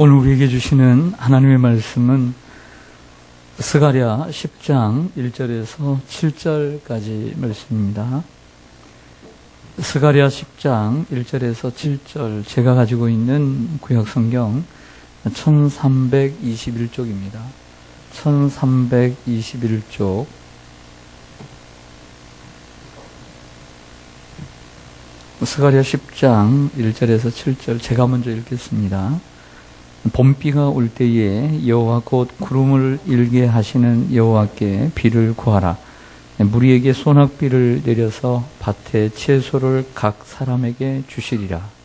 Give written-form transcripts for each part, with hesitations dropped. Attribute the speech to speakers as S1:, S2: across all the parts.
S1: 오늘 우리에게 주시는 하나님의 말씀은 스가랴 10장 1절에서 7절까지 말씀입니다. 스가랴 10장 1절에서 7절, 제가 가지고 있는 구약성경 1321쪽입니다. 1321쪽. 스가랴 10장 1절에서 7절, 제가 먼저 읽겠습니다. 봄비가 올 때에 여호와 곧 구름을 일게 하시는 여호와께 비를 구하라. 무리에게 소낙비를 내려서 밭에 채소를 각 사람에게 주시리라.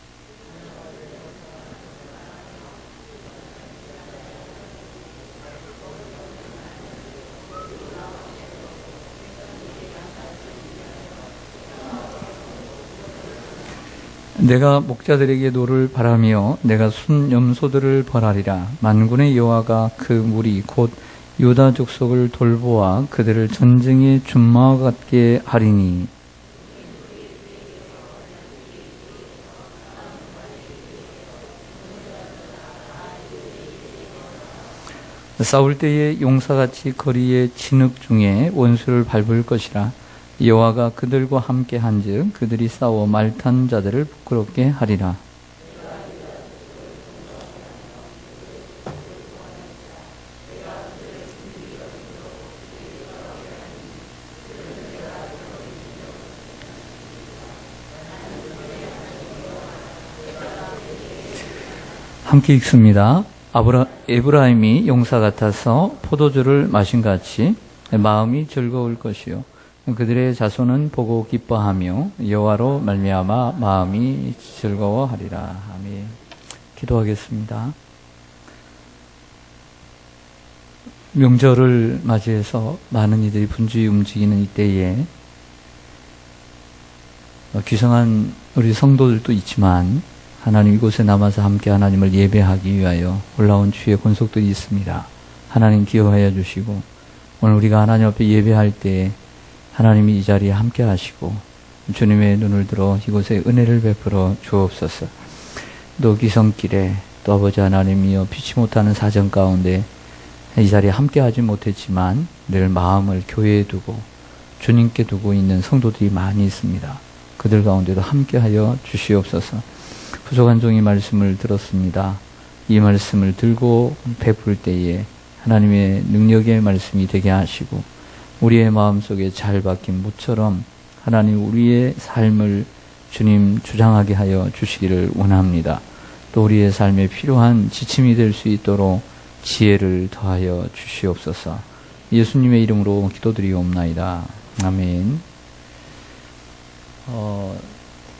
S1: 내가 목자들에게 노를 바라며 내가 순염소들을 벌하리라. 만군의 여호와가 그 무리 곧 유다 족속을 돌보아 그들을 전쟁의 준마와 같게 하리니. 싸울 때에 용사같이 거리의 진흙 중에 원수를 밟을 것이라. 여호와가 그들과 함께 한즉 그들이 싸워 말탄 자들을 부끄럽게 하리라. 함께 읽습니다. 에브라임이 용사 같아서 포도주를 마신 같이 마음이 즐거울 것이요 그들의 자손은 보고 기뻐하며 여호와로 말미암아 마음이 즐거워하리라. 아멘. 기도하겠습니다. 명절을 맞이해서 많은 이들이 분주히 움직이는 이때에 귀성한 우리 성도들도 있지만 하나님 이곳에 남아서 함께 하나님을 예배하기 위하여 올라온 주의 권속들이 있습니다. 하나님 기억하여 주시고 오늘 우리가 하나님 앞에 예배할 때 하나님이 이 자리에 함께 하시고 주님의 눈을 들어 이곳에 은혜를 베풀어 주옵소서. 또 기성길에 또 아버지 하나님이여 피치 못하는 사정 가운데 이 자리에 함께 하지 못했지만 늘 마음을 교회에 두고 주님께 두고 있는 성도들이 많이 있습니다. 그들 가운데도 함께하여 주시옵소서. 부족한 종이 말씀을 들었습니다. 이 말씀을 들고 베풀 때에 하나님의 능력의 말씀이 되게 하시고 우리의 마음속에 잘 박힌 무처럼 하나님 우리의 삶을 주님 주장하게 하여 주시기를 원합니다. 또 우리의 삶에 필요한 지침이 될 수 있도록 지혜를 더하여 주시옵소서. 예수님의 이름으로 기도드리옵나이다. 아멘.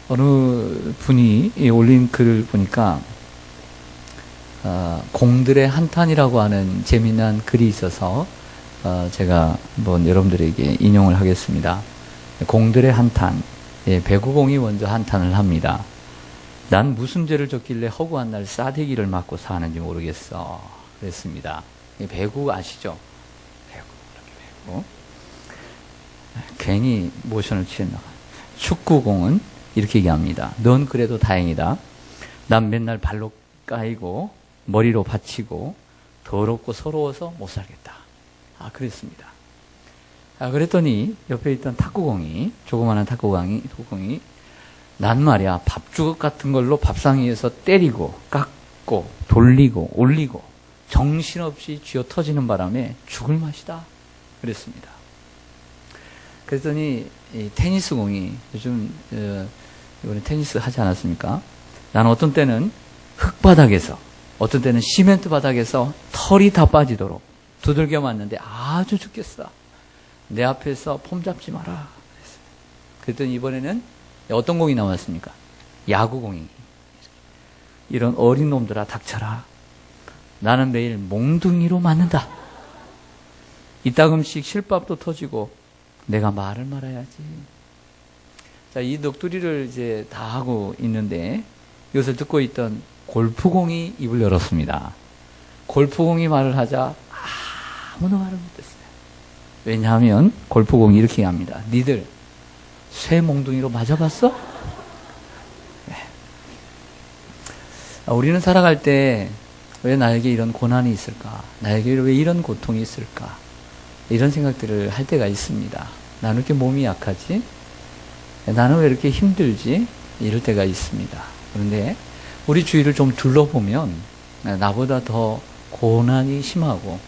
S1: 어느 분이 올린 글을 보니까 공들의 한탄이라고 하는 재미난 글이 있어서 제가 한번 여러분들에게 인용을 하겠습니다. 공들의 한탄. 배구공이 먼저 한탄을 합니다. 난 무슨 죄를 졌길래 허구한 날 싸대기를 맞고 사는지 모르겠어. 그랬습니다. 배구 아시죠? 배구. 괜히 모션을 취했나. 축구공은 이렇게 얘기합니다. 넌 그래도 다행이다. 난 맨날 발로 까이고 머리로 받치고 더럽고 서러워서 못 살겠다. 그랬습니다. 그랬더니 옆에 있던 탁구공이, 조그마한 탁구공이, 난 말이야, 밥주걱 같은 걸로 밥상 위에서 때리고, 깎고, 돌리고, 올리고, 정신없이 쥐어 터지는 바람에 죽을 맛이다. 그랬습니다. 그랬더니, 이 테니스공이, 요즘, 이번에 테니스 하지 않았습니까? 나는 어떤 때는 흙바닥에서, 어떤 때는 시멘트 바닥에서 털이 다 빠지도록 두들겨 맞는데 아주 죽겠어. 내 앞에서 폼 잡지 마라. 그랬더니 이번에는 어떤 공이 나왔습니까? 야구공이. 이런 어린 놈들아 닥쳐라. 나는 매일 몽둥이로 맞는다. 이따금씩 실밥도 터지고 내가 말을 말아야지. 자, 이 넋두리를 이제 다 하고 있는데 이것을 듣고 있던 골프공이 입을 열었습니다. 골프공이 말을 하자 아무도 말을 못했어요. 왜냐하면 골프공이 이렇게 합니다. 니들 쇠 몽둥이로 맞아봤어? 네. 우리는 살아갈 때 왜 나에게 이런 고난이 있을까? 나에게 왜 이런 고통이 있을까? 이런 생각들을 할 때가 있습니다. 나는 왜 이렇게 몸이 약하지? 나는 왜 이렇게 힘들지? 이럴 때가 있습니다. 그런데 우리 주위를 좀 둘러보면 나보다 더 고난이 심하고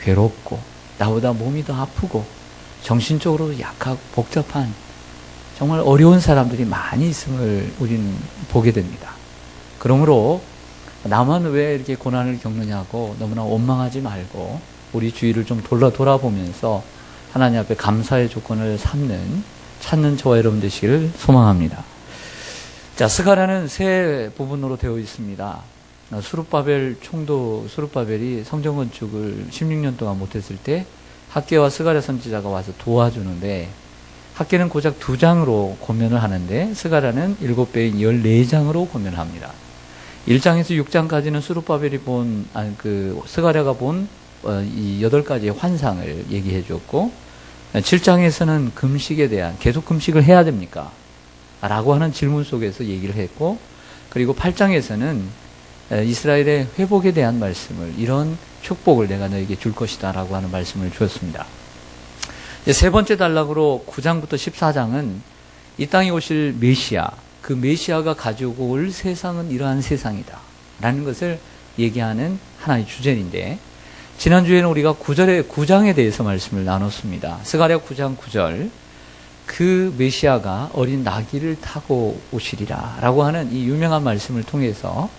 S1: 괴롭고 나보다 몸이 더 아프고 정신적으로 약하고 복잡한 정말 어려운 사람들이 많이 있음을 우리는 보게 됩니다. 그러므로 나만 왜 이렇게 고난을 겪느냐고 너무나 원망하지 말고 우리 주위를 좀 돌아보면서 하나님 앞에 감사의 조건을 찾는 저와 여러분 되시기를 소망합니다. 자, 스가랴는 세 부분으로 되어 있습니다. 수룹바벨이 성전 건축을 16년 동안 못했을 때 학개와 스가랴 선지자가 와서 도와주는데, 학개는 고작 2장으로 고면을 하는데 스가랴는 7배인 14장으로 고면합니다. 1장에서 6장까지는 스가랴가 본 이 8가지의 환상을 얘기해 줬고, 7장에서는 금식에 대한, 계속 금식을 해야 됩니까? 라고 하는 질문 속에서 얘기를 했고, 그리고 8장에서는 이스라엘의 회복에 대한 말씀을, 이런 축복을 내가 너에게 줄 것이다 라고 하는 말씀을 주었습니다. 세 번째 단락으로 9장부터 14장은 이 땅에 오실 메시아, 그 메시아가 가지고 올 세상은 이러한 세상이다 라는 것을 얘기하는 하나의 주제인데, 지난주에는 우리가 9장에 대해서 말씀을 나눴습니다. 스가랴 9장 9절, 그 메시아가 어린 나귀를 타고 오시리라 라고 하는 이 유명한 말씀을 통해서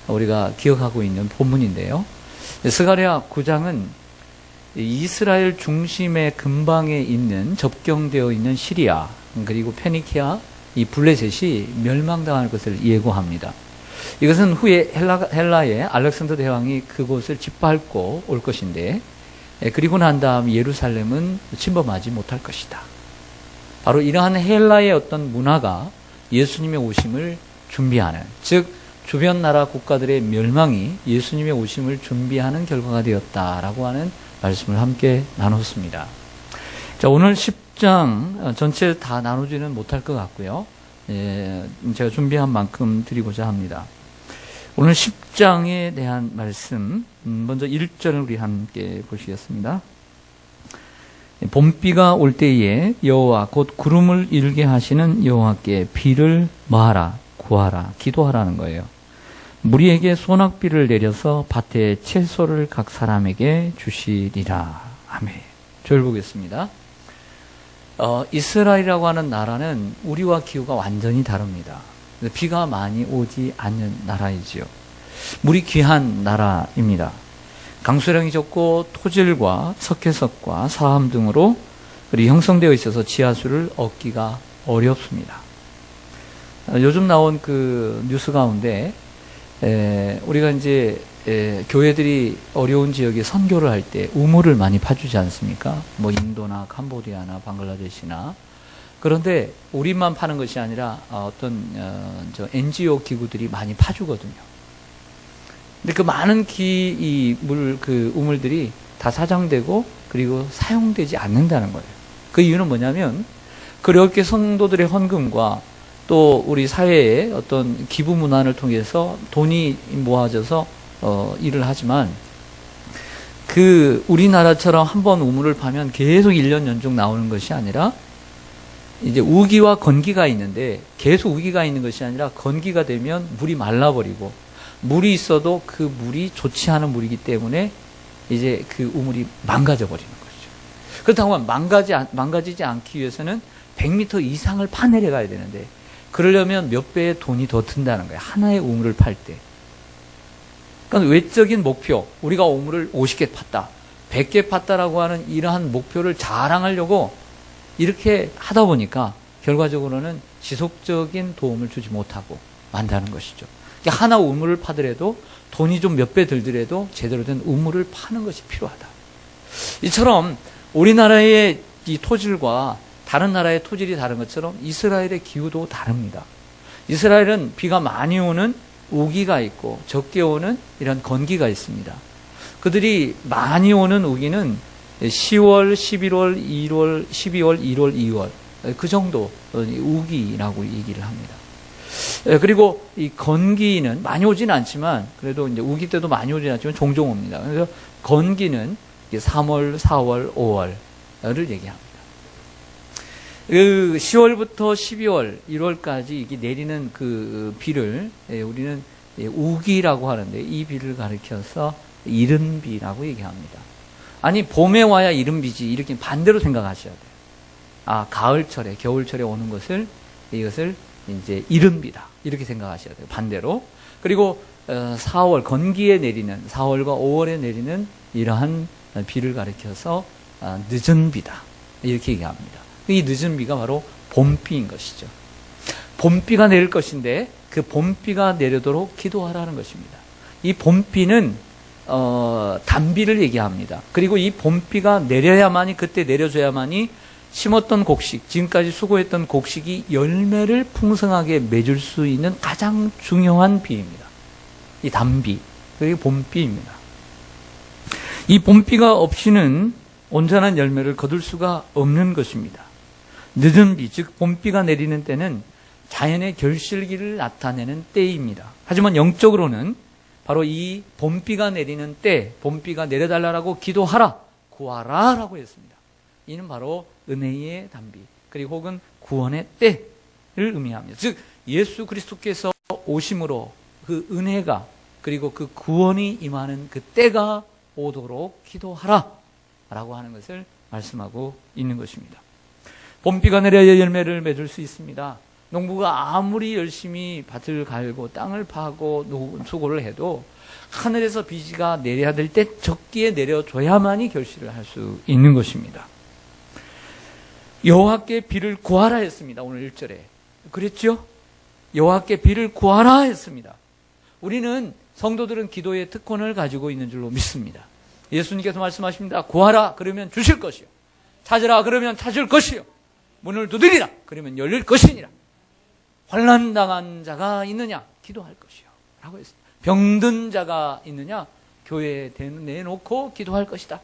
S1: 우리가 기억하고 있는 본문인데요. 스가랴 9장은 이스라엘 중심의 근방에 있는, 접경되어 있는 시리아 그리고 페니키아, 이 블레셋이 멸망당할 것을 예고합니다. 이것은 후에 헬라의 알렉산더 대왕이 그곳을 짓밟고 올 것인데, 그리고 난 다음 예루살렘은 침범하지 못할 것이다. 바로 이러한 헬라의 어떤 문화가 예수님의 오심을 준비하는, 즉 주변 나라 국가들의 멸망이 예수님의 오심을 준비하는 결과가 되었다라고 하는 말씀을 함께 나눴습니다. 자, 오늘 10장 전체 다 나누지는 못할 것 같고요. 제가 준비한 만큼 드리고자 합니다. 오늘 10장에 대한 말씀, 먼저 1절을 우리 함께 보시겠습니다. 봄비가 올 때에 여호와 곧 구름을 일게 하시는 여호와께 비를 뭐하라, 구하라, 기도하라는 거예요. 무리에게 소낙비를 내려서 밭에 채소를 각 사람에게 주시리라. 아멘. 저를 보겠습니다. 이스라엘이라고 하는 나라는 우리와 기후가 완전히 다릅니다. 비가 많이 오지 않는 나라이지요. 물이 귀한 나라입니다. 강수량이 적고 토질과 석회석과 사암 등으로 형성되어 있어서 지하수를 얻기가 어렵습니다. 요즘 나온 그 뉴스 가운데 우리가 이제 교회들이 어려운 지역에 선교를 할 때 우물을 많이 파주지 않습니까? 뭐 인도나 캄보디아나 방글라데시나. 그런데 우리만 파는 것이 아니라 어떤 NGO 기구들이 많이 파주거든요. 근데 그 많은 우물들이 다 사장되고 그리고 사용되지 않는다는 거예요. 그 이유는 뭐냐면 그렇게 성도들의 헌금과 또 우리 사회의 어떤 기부 문화를 통해서 돈이 모아져서 일을 하지만, 우리나라처럼 한번 우물을 파면 계속 1년 연중 나오는 것이 아니라, 이제 우기와 건기가 있는데, 계속 우기가 있는 것이 아니라 건기가 되면 물이 말라버리고, 물이 있어도 그 물이 좋지 않은 물이기 때문에 이제 그 우물이 망가져 버리는 것이죠. 그렇다고 하면 망가지지 않기 위해서는 100m 이상을 파내려가야 되는데, 그러려면 몇 배의 돈이 더 든다는 거예요. 하나의 우물을 팔 때. 그러니까 외적인 목표, 우리가 우물을 50개 팠다, 100개 팠다라고 하는 이러한 목표를 자랑하려고 이렇게 하다 보니까 결과적으로는 지속적인 도움을 주지 못하고 만다는 것이죠. 그러니까 하나 우물을 파더라도 돈이 좀 몇 배 들더라도 제대로 된 우물을 파는 것이 필요하다. 이처럼 우리나라의 이 토질과 다른 나라의 토질이 다른 것처럼 이스라엘의 기후도 다릅니다. 이스라엘은 비가 많이 오는 우기가 있고 적게 오는 이런 건기가 있습니다. 그들이 많이 오는 우기는 10월, 11월, 1월, 12월, 1월, 2월 그 정도 우기라고 얘기를 합니다. 그리고 이 건기는 많이 오진 않지만, 그래도 이제 우기 때도 많이 오진 않지만 종종 옵니다. 그래서 건기는 3월, 4월, 5월을 얘기합니다. 10월부터 12월, 1월까지 이게 내리는 그 비를 우리는 우기라고 하는데, 이 비를 가리켜서 이른 비라고 얘기합니다. 아니, 봄에 와야 이른 비지, 이렇게 반대로 생각하셔야 돼요. 가을철에, 겨울철에 오는 이것을 이제 이른 비다, 이렇게 생각하셔야 돼요. 반대로. 그리고 4월, 건기에 내리는, 4월과 5월에 내리는 이러한 비를 가리켜서 늦은 비다, 이렇게 얘기합니다. 이 늦은 비가 바로 봄비인 것이죠. 봄비가 내릴 것인데 그 봄비가 내리도록 기도하라는 것입니다. 이 봄비는 단비를 얘기합니다. 그리고 이 봄비가 내려야만이, 그때 내려줘야만이 심었던 곡식, 지금까지 수고했던 곡식이 열매를 풍성하게 맺을 수 있는 가장 중요한 비입니다. 이 단비, 그리고 봄비입니다. 이 봄비가 없이는 온전한 열매를 거둘 수가 없는 것입니다. 늦은 비, 즉 봄비가 내리는 때는 자연의 결실기를 나타내는 때입니다. 하지만 영적으로는 바로 이 봄비가 내리는 때, 봄비가 내려달라고 기도하라, 구하라 라고 했습니다. 이는 바로 은혜의 단비, 그리고 혹은 구원의 때를 의미합니다. 즉 예수 그리스도께서 오심으로 그 은혜가, 그리고 그 구원이 임하는 그 때가 오도록 기도하라 라고 하는 것을 말씀하고 있는 것입니다. 봄비가 내려야 열매를 맺을 수 있습니다. 농부가 아무리 열심히 밭을 갈고 땅을 파고 수고를 해도 하늘에서 비가 내려야 될 때 적기에 내려줘야만이 결실을 할 수 있는 것입니다. 여호와께 비를 구하라 했습니다. 오늘 1절에. 그랬죠? 여호와께 비를 구하라 했습니다. 우리는 성도들은 기도의 특권을 가지고 있는 줄로 믿습니다. 예수님께서 말씀하십니다. 구하라 그러면 주실 것이요, 찾으라 그러면 찾을 것이요, 문을 두드리라 그러면 열릴 것이니라. 환난당한 자가 있느냐 기도할 것이요 라고 했습니다. 병든 자가 있느냐 교회에 내놓고 기도할 것이다.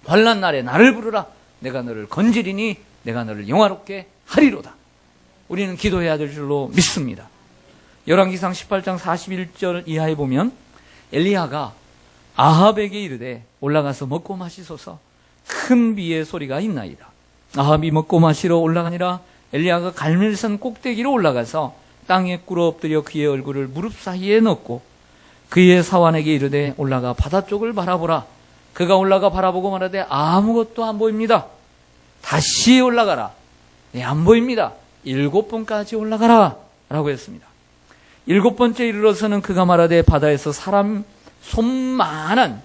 S1: 환난 날에 나를 부르라, 내가 너를 건지리니 내가 너를 영화롭게 하리로다. 우리는 기도해야 될 줄로 믿습니다. 열왕기상 18장 41절 이하에 보면 엘리야가 아합에게 이르되 올라가서 먹고 마시소서, 큰 비의 소리가 있나이다. 아합이 먹고 마시러 올라가니라. 엘리야가 갈멜산 꼭대기로 올라가서 땅에 꿇어 엎드려 그의 얼굴을 무릎 사이에 넣고 그의 사환에게 이르되 올라가 바다 쪽을 바라보라. 그가 올라가 바라보고 말하되 아무것도 안 보입니다. 다시 올라가라. 네, 안 보입니다. 7번까지 올라가라 라고 했습니다. 7번째 이르러서는 그가 말하되 바다에서 사람 손만한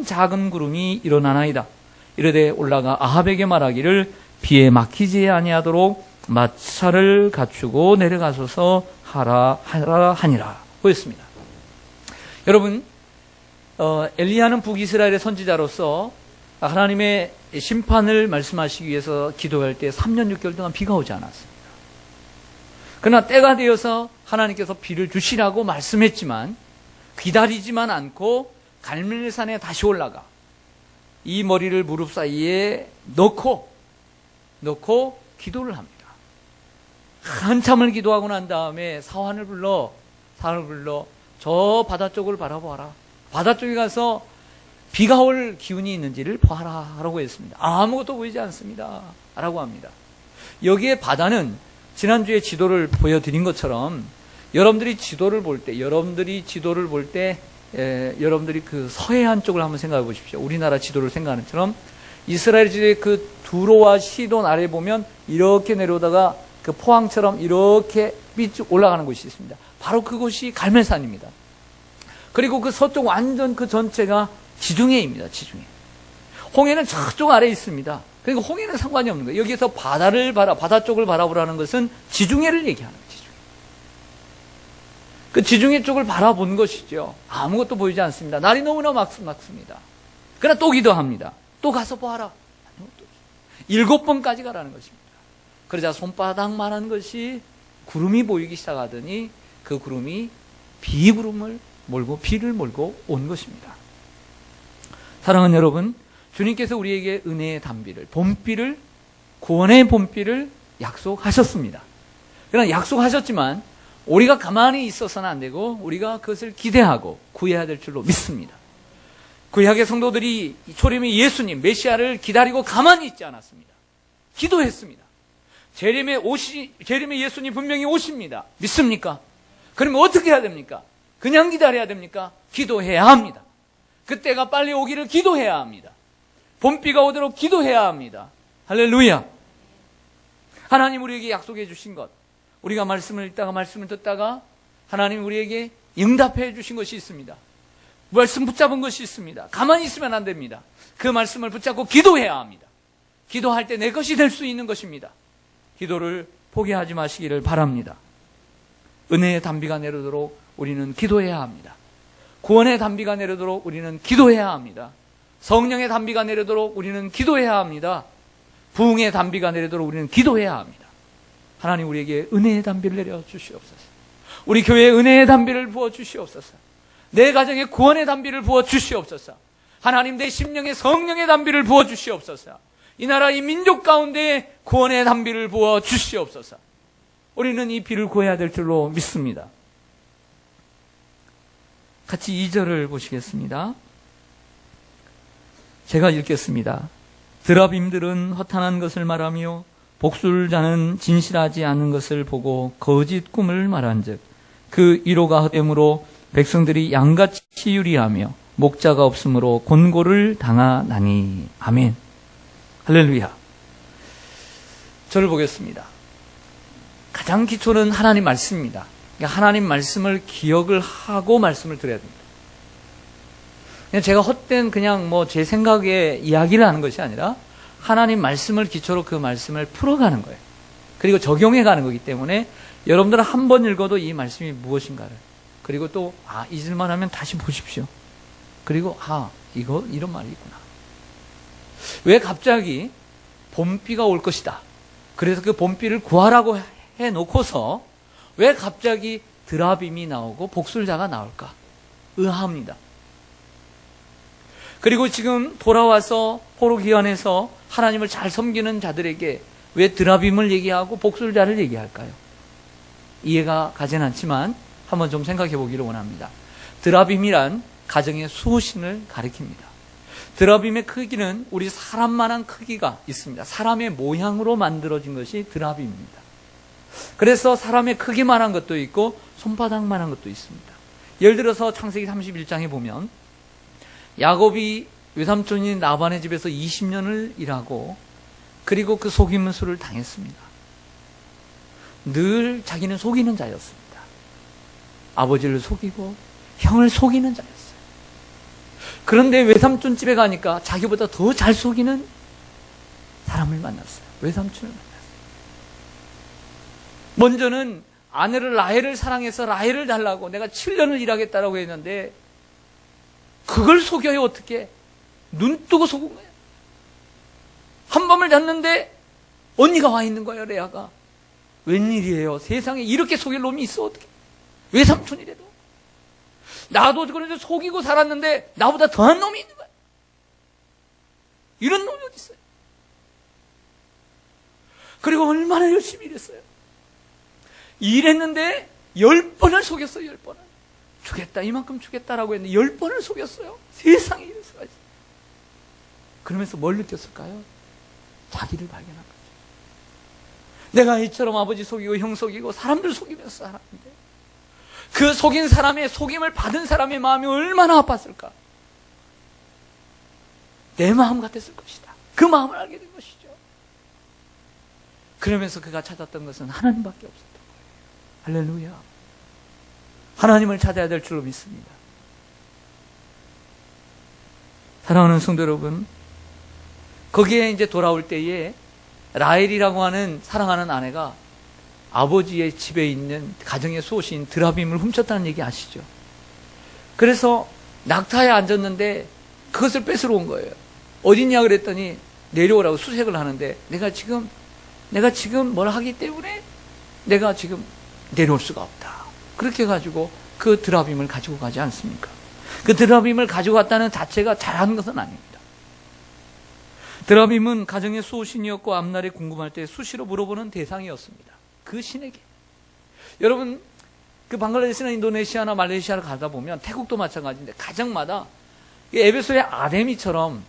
S1: 작은 구름이 일어나나이다. 이르되 올라가 아합에게 말하기를 비에 막히지 아니하도록 마차를 갖추고 내려가소서 하라 하니라 보였습니다. 여러분, 엘리야는 북이스라엘의 선지자로서 하나님의 심판을 말씀하시기 위해서 기도할 때 3년 6개월 동안 비가 오지 않았습니다. 그러나 때가 되어서 하나님께서 비를 주시라고 말씀했지만 기다리지만 않고 갈멜산에 다시 올라가 이 머리를 무릎 사이에 넣고 기도를 합니다. 한참을 기도하고 난 다음에 사환을 불러 저 바다 쪽을 바라보아라. 바다 쪽에 가서 비가 올 기운이 있는지를 봐라 라고 했습니다. 아무것도 보이지 않습니다 라고 합니다. 여기에 바다는 지난주에 지도를 보여드린 것처럼 여러분들이 지도를 볼 때 여러분들이 그 서해안 쪽을 한번 생각해 보십시오. 우리나라 지도를 생각하는 것처럼 이스라엘 지도의 그 두로와 시돈 아래 보면 이렇게 내려오다가 그 포항처럼 이렇게 삐쭉 올라가는 곳이 있습니다. 바로 그곳이 갈멜산입니다. 그리고 그 서쪽 완전 그 전체가 지중해입니다. 지중해. 홍해는 저쪽 아래에 있습니다. 그러니까 홍해는 상관이 없는 거예요. 여기에서 바다 쪽을 바라보라는 것은 지중해를 얘기하는 거예요. 지중해. 그 지중해 쪽을 바라본 것이죠. 아무것도 보이지 않습니다. 날이 너무나 맑습니다. 그러나 또 기도합니다. 또 가서 보아라. 7번까지 가라는 것입니다. 그러자 손바닥만한 것이 구름이 보이기 시작하더니 그 구름이 비구름을 몰고 비를 몰고 온 것입니다. 사랑하는 여러분, 주님께서 우리에게 은혜의 단비를, 봄비를, 구원의 봄비를 약속하셨습니다. 그러나 약속하셨지만 우리가 가만히 있어서는 안 되고 우리가 그것을 기대하고 구해야 될 줄로 믿습니다. 구약의 성도들이 초림의 예수님 메시아를 기다리고 가만히 있지 않았습니다. 기도했습니다. 재림의 예수님 분명히 오십니다. 믿습니까? 그러면 어떻게 해야 됩니까? 그냥 기다려야 됩니까? 기도해야 합니다. 그때가 빨리 오기를 기도해야 합니다. 봄비가 오도록 기도해야 합니다. 할렐루야. 하나님 우리에게 약속해 주신 것, 우리가 말씀을 읽다가 말씀을 듣다가 하나님 우리에게 응답해 주신 것이 있습니다. 말씀 붙잡은 것이 있습니다. 가만히 있으면 안 됩니다. 그 말씀을 붙잡고 기도해야 합니다. 기도할 때 내 것이 될 수 있는 것입니다. 기도를 포기하지 마시기를 바랍니다. 은혜의 단비가 내려도록 우리는 기도해야 합니다. 구원의 단비가 내려도록 우리는 기도해야 합니다. 성령의 단비가 내려도록 우리는 기도해야 합니다. 부흥의 단비가 내려도록 우리는 기도해야 합니다. 하나님 우리에게 은혜의 단비를 내려 주시옵소서. 우리 교회에 은혜의 단비를 부어 주시옵소서. 내 가정에 구원의 단비를 부어 주시옵소서. 하나님 내 심령에 성령의 단비를 부어 주시옵소서. 이 나라 이 민족 가운데 구원의 단비를 부어 주시옵소서. 우리는 이 비를 구해야 될 줄로 믿습니다. 같이 2절을 보시겠습니다. 제가 읽겠습니다. 드라빔들은 허탄한 것을 말하며 복술자는 진실하지 않은 것을 보고 거짓 꿈을 말한즉 그 위로가 헛됨으로 백성들이 양같이 유리하며 목자가 없으므로 곤고를 당하나니. 아멘. 할렐루야. 저를 보겠습니다. 가장 기초는 하나님 말씀입니다. 그러니까 하나님 말씀을 기억을 하고 말씀을 드려야 됩니다. 그냥 제가 헛된 그냥 제 생각에 이야기를 하는 것이 아니라 하나님 말씀을 기초로 그 말씀을 풀어가는 거예요. 그리고 적용해가는 거기 때문에 여러분들은 한 번 읽어도 이 말씀이 무엇인가를, 그리고 또 잊을만 하면 다시 보십시오. 그리고 이거 이런 말이 있구나. 왜 갑자기 봄비가 올 것이다. 그래서 그 봄비를 구하라고 해놓고서 왜 갑자기 드라빔이 나오고 복술자가 나올까? 의아합니다. 그리고 지금 돌아와서 포로기관에서 하나님을 잘 섬기는 자들에게 왜 드라빔을 얘기하고 복술자를 얘기할까요? 이해가 가진 않지만 한번 좀 생각해 보기를 원합니다. 드라빔이란 가정의 수호신을 가리킵니다. 드라빔의 크기는 우리 사람만한 크기가 있습니다. 사람의 모양으로 만들어진 것이 드라빔입니다. 그래서 사람의 크기만한 것도 있고 손바닥만한 것도 있습니다. 예를 들어서 창세기 31장에 보면 야곱이 외삼촌인 라반의 집에서 20년을 일하고 그리고 그 속임수를 당했습니다. 늘 자기는 속이는 자였습니다. 아버지를 속이고 형을 속이는 자였어요. 그런데 외삼촌 집에 가니까 자기보다 더 잘 속이는 사람을 만났어요. 외삼촌을 만났어요. 먼저는 아내를 라헬을 사랑해서 라헬을 달라고 내가 7년을 일하겠다라고 했는데 그걸 속여요. 어떻게? 눈 뜨고 속은 거예요. 한밤을 잤는데 언니가 와 있는 거예요. 레아가. 웬일이에요. 세상에 이렇게 속일 놈이 있어. 어떻게? 외삼촌이라도. 나도 그런데 속이고 살았는데 나보다 더한 놈이 있는 거야. 이런 놈이 어디 있어요? 그리고 얼마나 열심히 일했어요. 일했는데 10번을 속였어요. 10번을. 주겠다, 이만큼 주겠다라고 했는데 10번을 속였어요. 세상에 이럴 수가 있어요. 그러면서 뭘 느꼈을까요? 자기를 발견한 거죠. 내가 이처럼 아버지 속이고 형 속이고 사람들 속이면서 살았는데 그 속인 사람의 속임을 받은 사람의 마음이 얼마나 아팠을까? 내 마음 같았을 것이다. 그 마음을 알게 된 것이죠. 그러면서 그가 찾았던 것은 하나님밖에 없었던 거예요. 할렐루야. 하나님을 찾아야 될 줄로 믿습니다. 사랑하는 성도 여러분, 거기에 이제 돌아올 때에 라헬이라고 하는 사랑하는 아내가 아버지의 집에 있는 가정의 수호신 드라빔을 훔쳤다는 얘기 아시죠? 그래서 낙타에 앉았는데 그것을 뺏으러 온 거예요. 어딨냐 그랬더니 내려오라고 수색을 하는데 내가 지금 뭘 하기 때문에 내가 지금 내려올 수가 없다. 그렇게 해가지고 그 드라빔을 가지고 가지 않습니까? 그 드라빔을 가지고 갔다는 자체가 잘하는 것은 아닙니다. 드라빔은 가정의 수호신이었고 앞날에 궁금할 때 수시로 물어보는 대상이었습니다. 그 신에게. 여러분, 그 방글라데시나 인도네시아나 말레이시아를 가다 보면 태국도 마찬가지인데 가정마다 에베소의 아데미처럼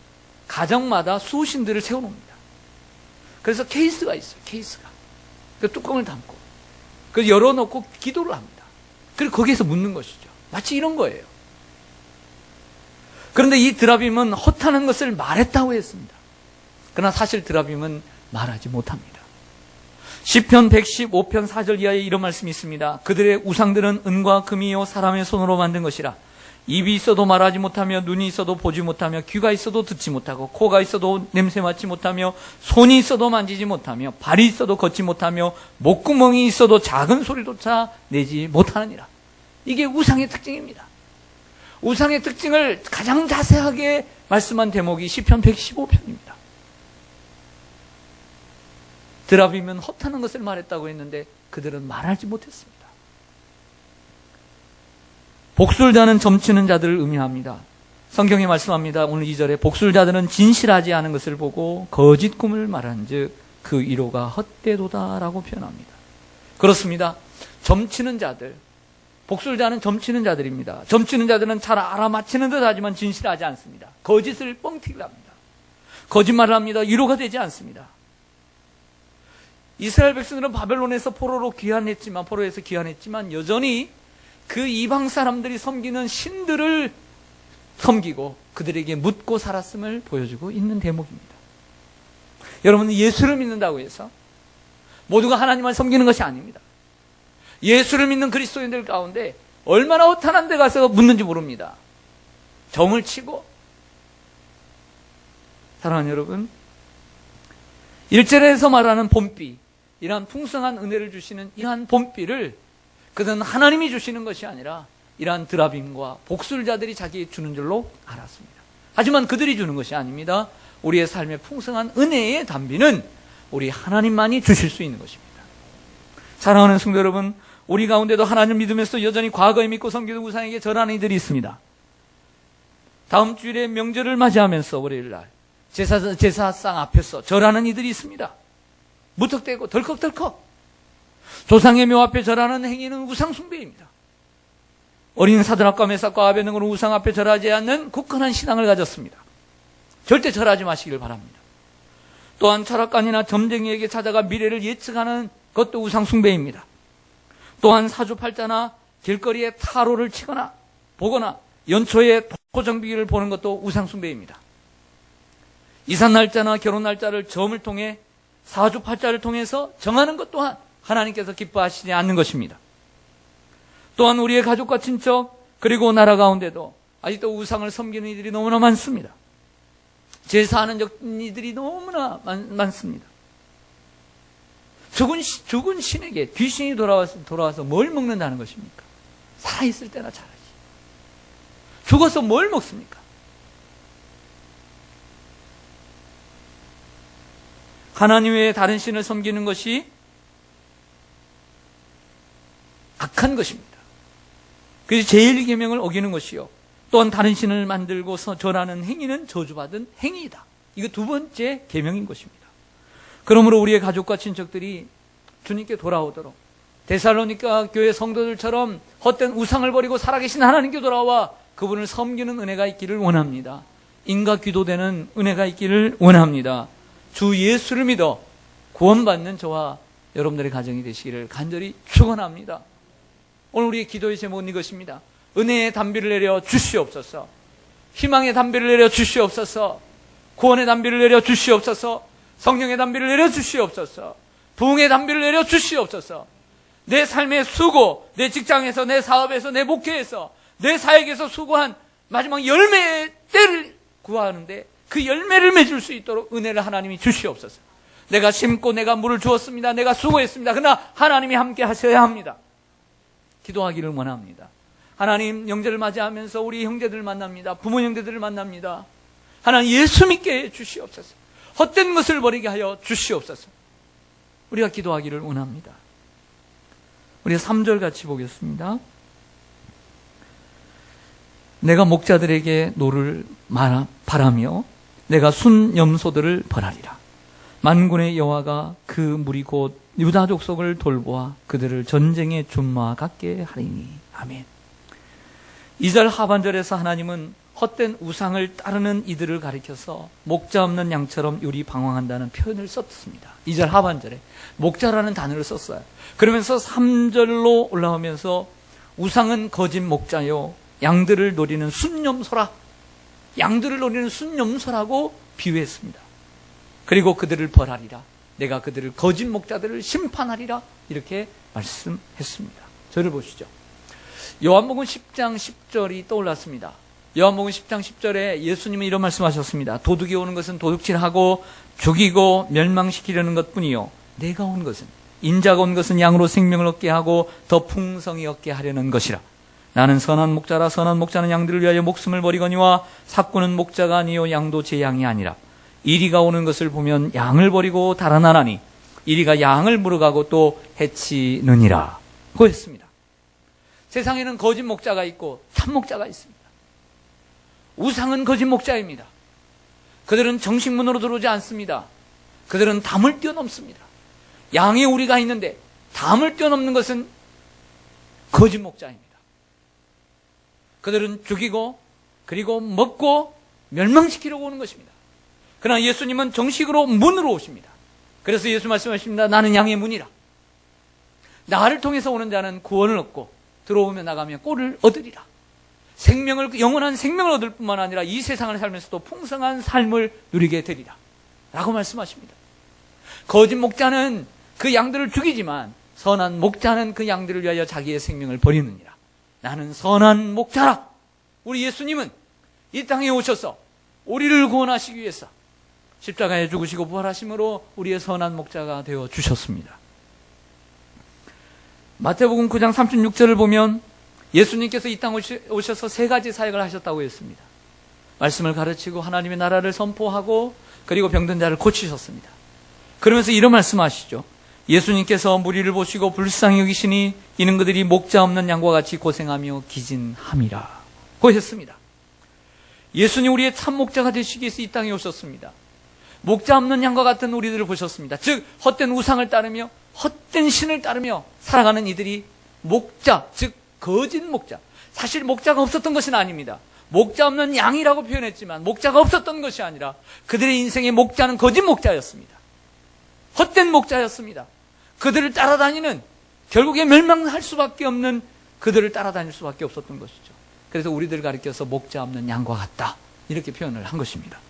S1: 가정마다 수호신들을 세워놓습니다. 그래서 케이스가 있어요. 케이스가. 그 뚜껑을 담고 그 열어놓고 기도를 합니다. 그리고 거기에서 묻는 것이죠. 마치 이런 거예요. 그런데 이 드라빔은 허탄한 것을 말했다고 했습니다. 그러나 사실 드라빔은 말하지 못합니다. 시편 115편 4절 이하에 이런 말씀이 있습니다. 그들의 우상들은 은과 금이요 사람의 손으로 만든 것이라. 입이 있어도 말하지 못하며 눈이 있어도 보지 못하며 귀가 있어도 듣지 못하고 코가 있어도 냄새 맡지 못하며 손이 있어도 만지지 못하며 발이 있어도 걷지 못하며 목구멍이 있어도 작은 소리조차 내지 못하느니라. 이게 우상의 특징입니다. 우상의 특징을 가장 자세하게 말씀한 대목이 시편 115편입니다. 드라빔은 허탄한 것을 말했다고 했는데 그들은 말하지 못했습니다. 복술자는 점치는 자들을 의미합니다. 성경에 말씀합니다. 오늘 2절에 복술자들은 진실하지 않은 것을 보고 거짓 꿈을 말한즉 그 위로가 헛되도다라고 표현합니다. 그렇습니다. 점치는 자들, 복술자는 점치는 자들입니다. 점치는 자들은 잘 알아맞히는 듯 하지만 진실하지 않습니다. 거짓을 뻥튀기를 합니다. 거짓말을 합니다. 위로가 되지 않습니다. 이스라엘 백성들은 바벨론에서 포로에서 귀환했지만 여전히 그 이방 사람들이 섬기는 신들을 섬기고 그들에게 묻고 살았음을 보여주고 있는 대목입니다. 여러분, 예수를 믿는다고 해서 모두가 하나님을 섬기는 것이 아닙니다. 예수를 믿는 그리스도인들 가운데 얼마나 허탄한 데 가서 묻는지 모릅니다. 점을 치고. 사랑하는 여러분, 1절에서 말하는 봄비, 이러한 풍성한 은혜를 주시는 이러한 봄비를 그들은 하나님이 주시는 것이 아니라 이러한 드라빔과 복술자들이 자기에게 주는 줄로 알았습니다. 하지만 그들이 주는 것이 아닙니다. 우리의 삶의 풍성한 은혜의 단비는 우리 하나님만이 주실 수 있는 것입니다. 사랑하는 성도 여러분, 우리 가운데도 하나님을 믿으면서 여전히 과거에 믿고 섬기던 우상에게 절하는 이들이 있습니다. 다음 주일에 명절을 맞이하면서 월요일날 제사상 앞에서 절하는 이들이 있습니다. 무턱대고 덜컥덜컥 조상의 묘 앞에 절하는 행위는 우상 숭배입니다. 어린 사드락과 메삭과 아베느고는 우상 앞에 절하지 않는 굳건한 신앙을 가졌습니다. 절대 절하지 마시길 바랍니다. 또한 철학관이나 점쟁이에게 찾아가 미래를 예측하는 것도 우상 숭배입니다. 또한 사주팔자나 길거리에 타로를 치거나 보거나 연초에 토정비기를 보는 것도 우상 숭배입니다. 이산 날짜나 결혼 날짜를 점을 통해 사주팔자를 통해서 정하는 것 또한 하나님께서 기뻐하시지 않는 것입니다. 또한 우리의 가족과 친척 그리고 나라 가운데도 아직도 우상을 섬기는 이들이 너무나 많습니다. 제사하는 이들이 너무나 많습니다. 죽은 신에게 귀신이 돌아와서 뭘 먹는다는 것입니까? 살아있을 때나 잘하지. 죽어서 뭘 먹습니까? 하나님 외에 다른 신을 섬기는 것이 악한 것입니다. 그래서 제1계명을 어기는 것이요. 또한 다른 신을 만들고서 절하는 행위는 저주받은 행위이다. 이거 두 번째 계명인 것입니다. 그러므로 우리의 가족과 친척들이 주님께 돌아오도록 데살로니가 교회 성도들처럼 헛된 우상을 버리고 살아계신 하나님께 돌아와 그분을 섬기는 은혜가 있기를 원합니다. 인과 기도되는 은혜가 있기를 원합니다. 주 예수를 믿어 구원받는 저와 여러분들의 가정이 되시기를 간절히 축원합니다. 오늘 우리의 기도의 제목은 이것입니다. 은혜의 담비를 내려 주시옵소서. 희망의 담비를 내려 주시옵소서. 구원의 담비를 내려 주시옵소서. 성령의 담비를 내려 주시옵소서. 부흥의 담비를 내려 주시옵소서. 내 삶의 수고, 내 직장에서, 내 사업에서, 내 목회에서, 내 사역에서 수고한 마지막 열매의 때를 구하는데 그 열매를 맺을 수 있도록 은혜를 하나님이 주시옵소서. 내가 심고 내가 물을 주었습니다. 내가 수고했습니다. 그러나 하나님이 함께 하셔야 합니다. 기도하기를 원합니다. 하나님, 명절을 맞이하면서 우리 형제들을 만납니다. 부모 형제들을 만납니다. 하나님, 예수 믿게 해 주시옵소서. 헛된 것을 버리게 하여 주시옵소서. 우리가 기도하기를 원합니다. 우리 3절 같이 보겠습니다. 내가 목자들에게 노를 바라며 내가 순 염소들을 벌하리라. 만군의 여호와가 그 물이 곧 유다 족속을 돌보아 그들을 전쟁의 준마와 같게 하리니. 아멘. 2절 하반절에서 하나님은 헛된 우상을 따르는 이들을 가리켜서 목자 없는 양처럼 요리 방황한다는 표현을 썼습니다. 2절 하반절에 목자라는 단어를 썼어요. 그러면서 3절로 올라오면서 우상은 거짓 목자요 양들을 노리는 순념소라, 양들을 노리는 순념소라고 비유했습니다. 그리고 그들을 벌하리라, 내가 그들을 거짓 목자들을 심판하리라, 이렇게 말씀했습니다. 저를 보시죠. 요한복음 10장 10절이 떠올랐습니다. 요한복음 10장 10절에 예수님은 이런 말씀하셨습니다. 도둑이 오는 것은 도둑질하고 죽이고 멸망시키려는 것뿐이요, 내가 온 것은, 인자가 온 것은 양으로 생명을 얻게 하고 더 풍성히 얻게 하려는 것이라. 나는 선한 목자라. 선한 목자는 양들을 위하여 목숨을 버리거니와 삭구는 목자가 아니요 양도 제 양이 아니라. 이리가 오는 것을 보면 양을 버리고 달아나나니 이리가 양을 물어가고 또 해치느니라 고 했습니다. 세상에는 거짓 목자가 있고 참 목자가 있습니다. 우상은 거짓 목자입니다. 그들은 정식문으로 들어오지 않습니다. 그들은 담을 뛰어넘습니다. 양의 우리가 있는데 담을 뛰어넘는 것은 거짓 목자입니다. 그들은 죽이고 그리고 먹고 멸망시키려고 오는 것입니다. 그러나 예수님은 정식으로 문으로 오십니다. 그래서 예수 말씀하십니다. 나는 양의 문이라. 나를 통해서 오는 자는 구원을 얻고 들어오며 나가며 꼴을 얻으리라. 생명을, 영원한 생명을 얻을 뿐만 아니라 이 세상을 살면서도 풍성한 삶을 누리게 되리라 라고 말씀하십니다. 거짓 목자는 그 양들을 죽이지만 선한 목자는 그 양들을 위하여 자기의 생명을 버리느니라. 나는 선한 목자라. 우리 예수님은 이 땅에 오셔서 우리를 구원하시기 위해서 십자가에 죽으시고 부활하심으로 우리의 선한 목자가 되어 주셨습니다. 마태복음 9장 36절을 보면 예수님께서 이 땅에 오셔서 세 가지 사역을 하셨다고 했습니다. 말씀을 가르치고 하나님의 나라를 선포하고 그리고 병든 자를 고치셨습니다. 그러면서 이런 말씀하시죠. 예수님께서 무리를 보시고 불쌍히 여기시니 이는 그들이 목자 없는 양과 같이 고생하며 기진함이라 고 했습니다. 예수님 우리의 참 목자가 되시기 위해서 이 땅에 오셨습니다. 목자 없는 양과 같은 우리들을 보셨습니다. 즉 헛된 우상을 따르며 헛된 신을 따르며 살아가는 이들이 목자, 즉 거짓 목자. 사실 목자가 없었던 것은 아닙니다. 목자 없는 양이라고 표현했지만 목자가 없었던 것이 아니라 그들의 인생의 목자는 거짓 목자였습니다. 헛된 목자였습니다. 그들을 따라다니는, 결국에 멸망할 수밖에 없는 그들을 따라다닐 수밖에 없었던 것이죠. 그래서 우리들을 가리켜서 목자 없는 양과 같다 이렇게 표현을 한 것입니다.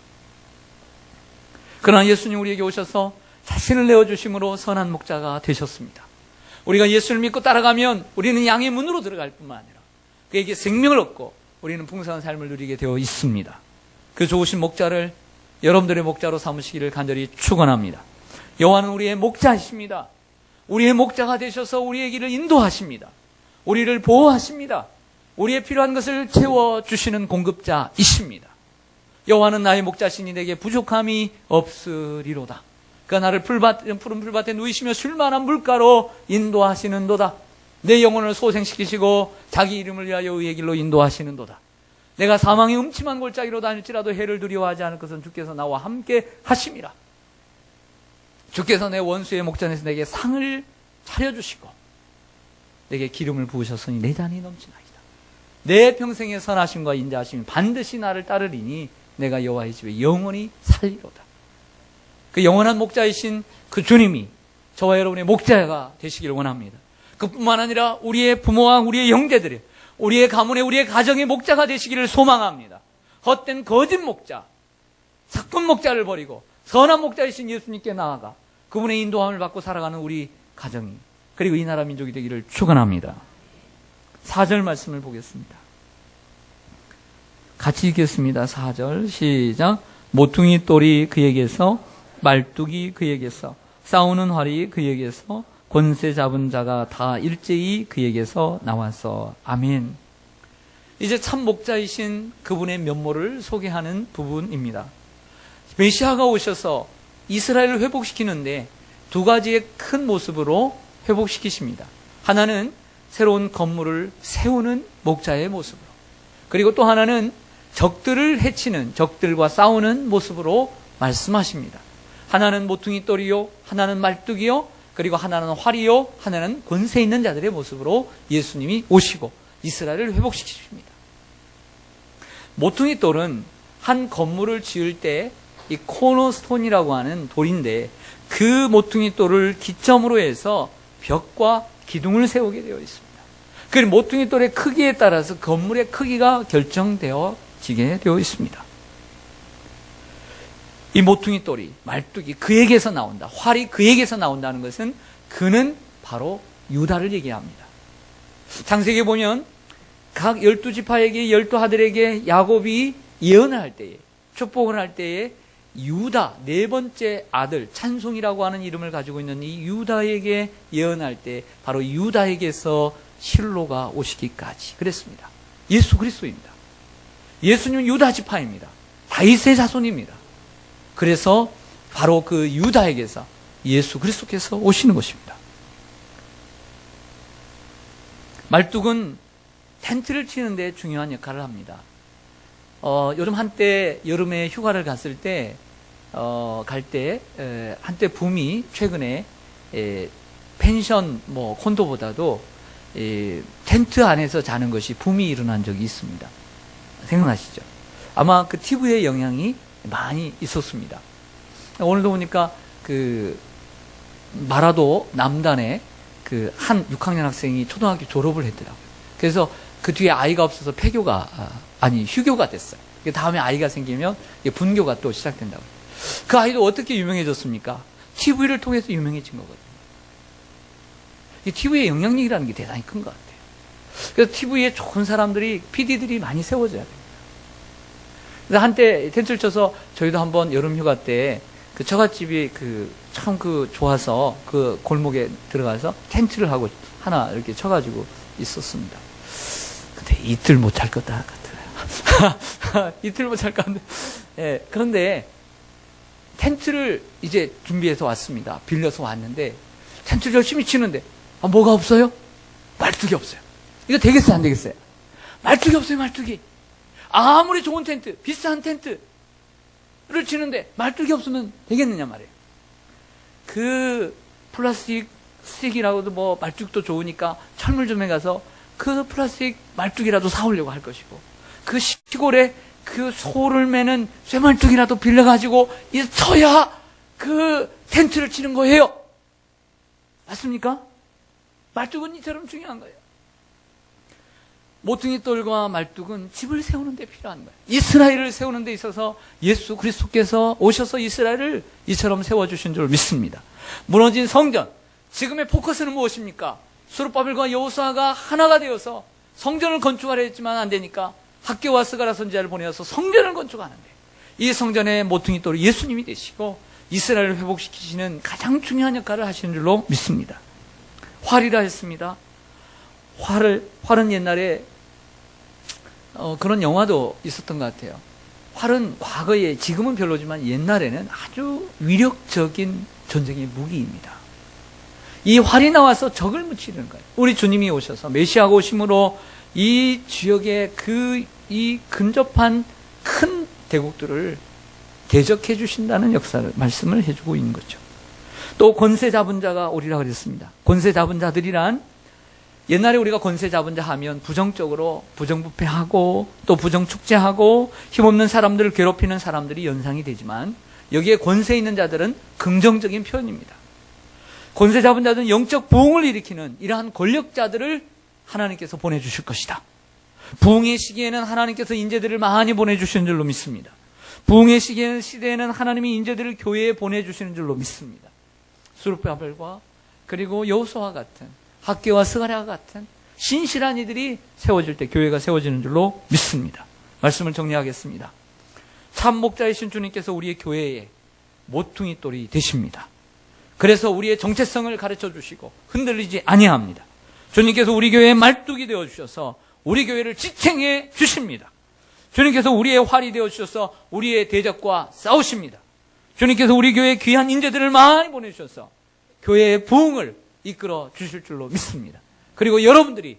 S1: 그러나 예수님 우리에게 오셔서 자신을 내어주심으로 선한 목자가 되셨습니다. 우리가 예수를 믿고 따라가면 우리는 양의 문으로 들어갈 뿐만 아니라 그에게 생명을 얻고 우리는 풍성한 삶을 누리게 되어 있습니다. 그 좋으신 목자를 여러분들의 목자로 삼으시기를 간절히 축원합니다. 여호와는 우리의 목자이십니다. 우리의 목자가 되셔서 우리의 길을 인도하십니다. 우리를 보호하십니다. 우리의 필요한 것을 채워주시는 공급자이십니다. 여호와는 나의 목자시니 내게 부족함이 없으리로다. 그가 나를 푸른 풀밭에 누이시며 쉴만한 물가로 인도하시는도다. 내 영혼을 소생시키시고 자기 이름을 위하여 의의 길로 인도하시는도다. 내가 사망의 음침한 골짜기로 다닐지라도 해를 두려워하지 않을 것은 주께서 나와 함께 하심이라. 주께서 내 원수의 목전에서 내게 상을 차려주시고 내게 기름을 부으셨으니 내 잔이 넘치나이다. 내 평생의 선하심과 인자하심이 반드시 나를 따르리니 내가 여호와의 집에 영원히 살리로다. 그 영원한 목자이신 그 주님이 저와 여러분의 목자가 되시기를 원합니다. 그뿐만 아니라 우리의 부모와 우리의 형제들의, 우리의 가문의, 우리의 가정의 목자가 되시기를 소망합니다. 헛된 거짓 목자, 사건 목자를 버리고 선한 목자이신 예수님께 나아가 그분의 인도함을 받고 살아가는 우리 가정이, 그리고 이 나라 민족이 되기를 축원합니다. 4절 말씀을 보겠습니다. 같이 읽겠습니다. 4절 시작. 모퉁이 똘이 그에게서, 말뚝이 그에게서, 싸우는 활이 그에게서, 권세 잡은 자가 다 일제히 그에게서 나와서. 아멘. 이제 참 목자이신 그분의 면모를 소개하는 부분입니다. 메시아가 오셔서 이스라엘을 회복시키는데 두 가지의 큰 모습으로 회복시키십니다. 하나는 새로운 건물을 세우는 목자의 모습으로, 그리고 또 하나는 적들을 해치는, 적들과 싸우는 모습으로 말씀하십니다. 하나는 모퉁이 똘이요, 하나는 말뚝이요, 그리고 하나는 활이요, 하나는 권세 있는 자들의 모습으로 예수님이 오시고 이스라엘을 회복시키십니다. 모퉁이 돌은 한 건물을 지을 때 이 코너스톤이라고 하는 돌인데, 그 모퉁이 돌을 기점으로 해서 벽과 기둥을 세우게 되어 있습니다. 그 모퉁이 돌의 크기에 따라서 건물의 크기가 결정되어지게 되어 있습니다. 이 모퉁이 돌이, 말뚝이 그에게서 나온다, 활이 그에게서 나온다는 것은 그는 바로 유다를 얘기합니다. 창세기에 보면 각 12지파에게, 12아들에게 야곱이 예언을 할 때에, 축복을 할 때에 유다, 네 번째 아들, 찬송이라고 하는 이름을 가지고 있는 이 유다에게 예언할 때 바로 유다에게서 실로가 오시기까지 그랬습니다. 예수 그리스도입니다. 예수님은 유다 지파입니다. 다윗의 자손입니다. 그래서 바로 그 유다에게서 예수 그리스도께서 오시는 것입니다. 말뚝은 텐트를 치는데 중요한 역할을 합니다. 요즘 한때 여름에 휴가를 갔을 때 한때 붐이 최근에 펜션 콘도보다도 텐트 안에서 자는 것이 붐이 일어난 적이 있습니다. 생각나시죠? 아마 그 TV의 영향이 많이 있었습니다. 오늘도 보니까 그 마라도 남단에 그 한 6학년 학생이 초등학교 졸업을 했더라고요. 그래서 그 뒤에 아이가 없어서 휴교가 됐어요. 다음에 아이가 생기면 분교가 또 시작된다고. 그 아이도 어떻게 유명해졌습니까? TV를 통해서 유명해진 거거든요. 이 TV의 영향력이라는 게 대단히 큰 것 같아요. 그래서 TV에 좋은 사람들이, PD들이 많이 세워져야 돼요. 그래서 한때 텐트를 쳐서 저희도 한번 여름 휴가 때 그 처갓집이 참 좋아서 그 골목에 들어가서 텐트를 하고 하나 이렇게 쳐가지고 있었습니다. 근데 이틀 못 잘 것 같더라고요. 이틀 못 잘 것 같은데. 예, 그런데 텐트를 이제 준비해서 왔습니다. 빌려서 왔는데 텐트를 열심히 치는데 뭐가 없어요? 말뚝이 없어요. 이거 되겠어요, 안 되겠어요? 말뚝이 없어요, 말뚝이. 아무리 좋은 텐트, 비싼 텐트를 치는데 말뚝이 없으면 되겠느냐 말이에요. 그 플라스틱 스틱이라고도 말뚝도 좋으니까 철물점에 가서 그 플라스틱 말뚝이라도 사오려고 할 것이고, 그 시골에 그 소를 매는 쇠말뚝이라도 빌려가지고 쳐야 그 텐트를 치는 거예요. 맞습니까? 말뚝은 이처럼 중요한 거예요. 모퉁이 돌과 말뚝은 집을 세우는 데 필요한 거예요. 이스라엘을 세우는 데 있어서 예수 그리스도께서 오셔서 이스라엘을 이처럼 세워주신 줄 믿습니다. 무너진 성전, 지금의 포커스는 무엇입니까? 스룹바벨과 여호수아가 하나가 되어서 성전을 건축하려 했지만 안 되니까 학교와 스가랴 선지자를 보내어서 성전을 건축하는데, 이 성전의 모퉁이 돌이 예수님이 되시고 이스라엘을 회복시키시는 가장 중요한 역할을 하시는 줄로 믿습니다. 활이라 했습니다. 활은 옛날에 그런 영화도 있었던 것 같아요. 활은 과거에, 지금은 별로지만 옛날에는 아주 위력적인 전쟁의 무기입니다. 이 활이 나와서 적을 무찌르는 거예요. 우리 주님이 오셔서 메시아가 오심으로 이 지역의 이 근접한 큰 대국들을 대적해 주신다는 역사를 말씀을 해주고 있는 거죠. 또 권세 잡은 자가 오리라 그랬습니다. 권세 잡은 자들이란, 옛날에 우리가 권세 잡은 자 하면 부정적으로 부정부패하고 또 부정축제하고 힘없는 사람들을 괴롭히는 사람들이 연상이 되지만, 여기에 권세 있는 자들은 긍정적인 표현입니다. 권세 잡은 자들은 영적 부흥을 일으키는 이러한 권력자들을 하나님께서 보내주실 것이다. 부흥의 시기에는 하나님께서 인재들을 많이 보내주시는 줄로 믿습니다. 부흥의 시대에는 하나님이 인재들을 교회에 보내주시는 줄로 믿습니다. 스룹바벨과 그리고 여호수아와 같은, 학개와 스가랴와 같은 신실한 이들이 세워질 때 교회가 세워지는 줄로 믿습니다. 말씀을 정리하겠습니다. 참 목자이신 주님께서 우리의 교회에 모퉁이 돌이 되십니다. 그래서 우리의 정체성을 가르쳐 주시고 흔들리지 아니합니다. 주님께서 우리 교회의 말뚝이 되어 주셔서 우리 교회를 지탱해 주십니다. 주님께서 우리의 활이 되어 주셔서 우리의 대적과 싸우십니다. 주님께서 우리 교회에 귀한 인재들을 많이 보내주셔서 교회의 부흥을 이끌어 주실 줄로 믿습니다. 그리고 여러분들이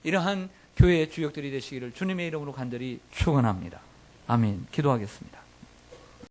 S1: 이러한 교회의 주역들이 되시기를 주님의 이름으로 간절히 축원합니다. 아멘. 기도하겠습니다.